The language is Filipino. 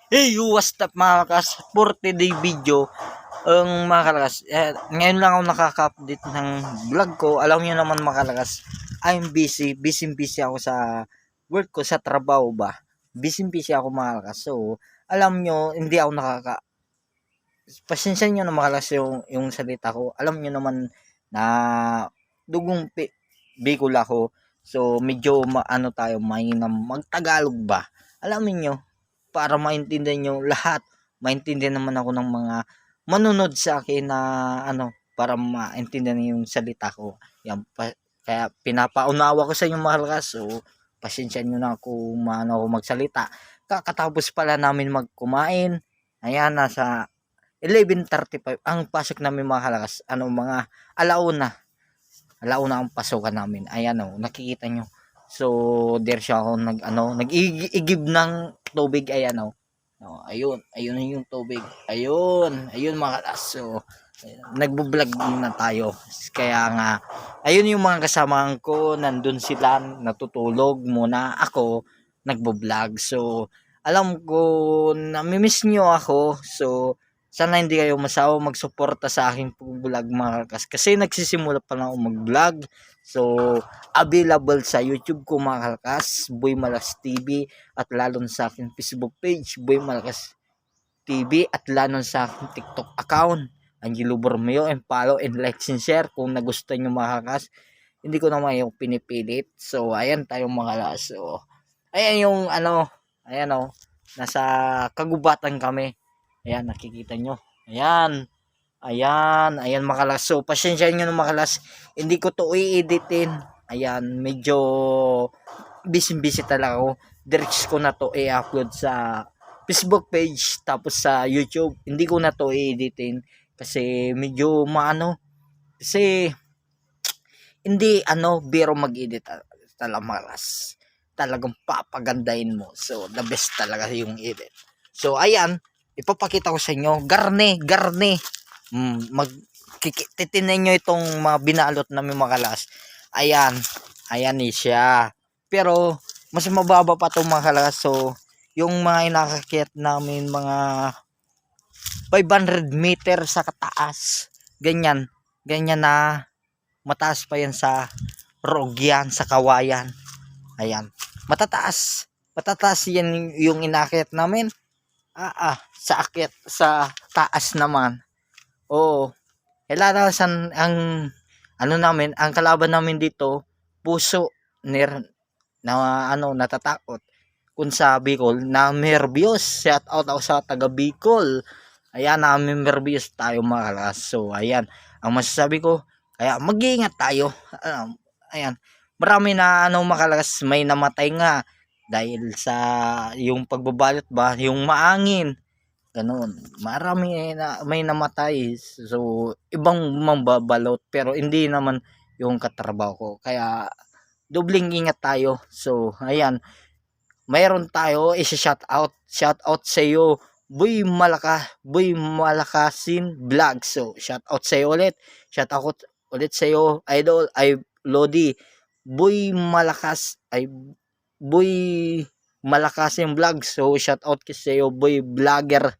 Hey, what's up mga kalakas? For today video, ang mga kalakas, ngayon lang ako nakaka-update ng vlog ko. Alam niyo naman mga kalakas, I'm busy ako sa work ko, sa trabaho ba. Busy ako mga kalakas. So, alam niyo, hindi ako pasensya niyo na mga kalakas yung salita ko. Alam niyo naman na dugong Bicol ako. So, medyo maano tayo, mainam magtagalog ba. Alam niyo, para maintindihan nyo lahat. Maintindihan naman ako ng mga manunod sa akin na para maintindihan yung salita ko. Kaya pinapaunawa ko sa inyo mga kalakas. So, pasensya nyo na kung maano ako magsalita. Kakatapos pala namin magkumain. Ayan, nasa 11:35 ang pasok namin mga kalakas. Mga alauna. Alauna ang pasokan namin. Ayan nakikita nyo. So, there siya ako nag-igib ng tubig. Ayan ayun yung tubig. Ayun mga kalas. So, nagbo-vlog na tayo. Kaya nga, ayun yung mga kasamahan ko, nandun sila, natutulog muna. Ako, nagbo-vlog. So, alam ko, namimiss nyo ako. So, sana hindi kayo masawa magsuporta sa aking vlog mga kakas. Kasi nagsisimula pa lang ako mag-vlog. So, available sa YouTube ko mga kakas, Boy Malakas TV, at lalo sa aking Facebook page, Boy Malakas TV, at lalo sa aking TikTok account, Angelo Bormeo, and follow and like and share kung nagustuhan nyo mga kakas. Hindi ko naman yung pinipilit. So, ayan tayong mga kakas. So, ayan yung ayan nasa kagubatan kami. Ayan, nakikita nyo. Ayan makalas. So, pasensya nyo na makalas. Hindi ko to i-editin. Ayan, medyo busy talaga ako. Diretso ko na to i-upload sa Facebook page, tapos sa YouTube. Hindi ko na to i-editin kasi medyo kasi hindi biro mag-edit talaga malas. Talagang papagandahin mo. So, the best talaga yung edit. So, ayan, ipapakita ko sa inyo. Garne. Titinin nyo itong mga binalot namin mga kalas. Ayan siya. Pero, mas mababa pa itong mga kalas. So, yung mga inakakit namin mga 500 meter sa kataas. Ganyan na mataas pa yan sa Rogyan, sa Kawayan. Ayan. Matataas yan yung inakit namin. Sa akit, sa taas naman. Oo. Ilalasan ang namin, ang kalaban namin dito, puso na natatakot. Kung sa Bicol, na nervyos. Shout out ako sa taga Bicol. Ayan, namin nervyos tayo mga kalas. So, ayan. Ang masasabi ko, kaya mag-iingat tayo. Ayan. Marami na makalakas, may namatay nga dahil sa yung pagbabalot ba, yung maangin. Ganun. Marami may namatay. So, ibang mambabalot pero hindi naman yung katrabaho ko. Kaya dobling ingat tayo. So, ayan. Mayroon tayo i-shout out. Shout out sa iyo, Boy Malakasin Vlog. So, shout out sa iyo ulit. Shout out ulit sa iyo, Idol Lodi. Boy Malakasin Vlog. So, shout out sa iyo, Boy Vlogger